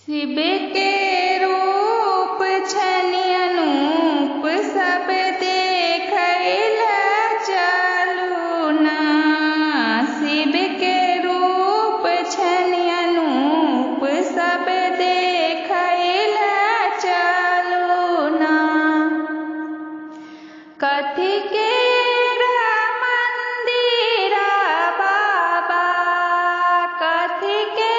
शिव के रूप छनि अनूप सब देखैला चलू ना। शिव के रूप छनि अनूप सब देखैला चलू ना। कथी के मंदिर बाबा, कथी के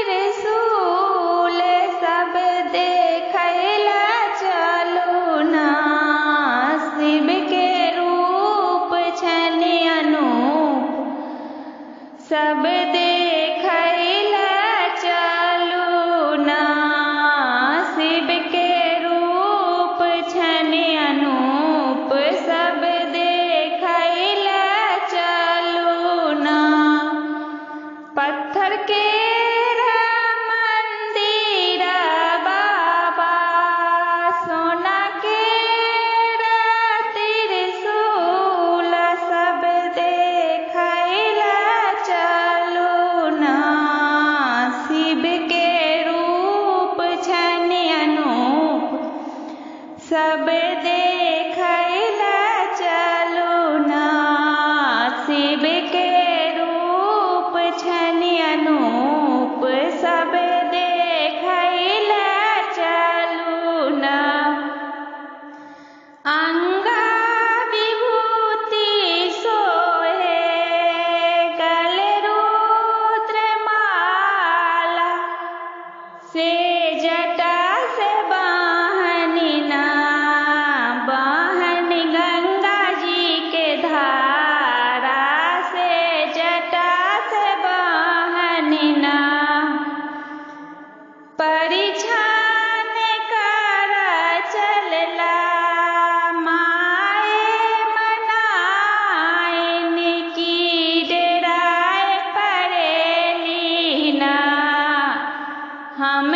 त्रिशूल सब देखैला चलू ना। शिव के रूप छनि अनूप सब देखैला चलू ना। शिव के रूप छनि अनूप सब देखैला चलू ना। पत्थर के मंदिर बाबा, सोना के त्रिशूल सब देखैला चलू ना। शिव के रूप छनि अनूप सब देखैला चलू ना। शिव के रूप छनि अनूप सब देखैला चलू ना। अंगा विभूति सोहे गले रुद्र माला, से जटा से बाहनी ना। बाहनी गंगा जी के धारा, से जटा से बाहनी ना। परिछन कर चलला माए मनाइन की डेराए परेली ना। हम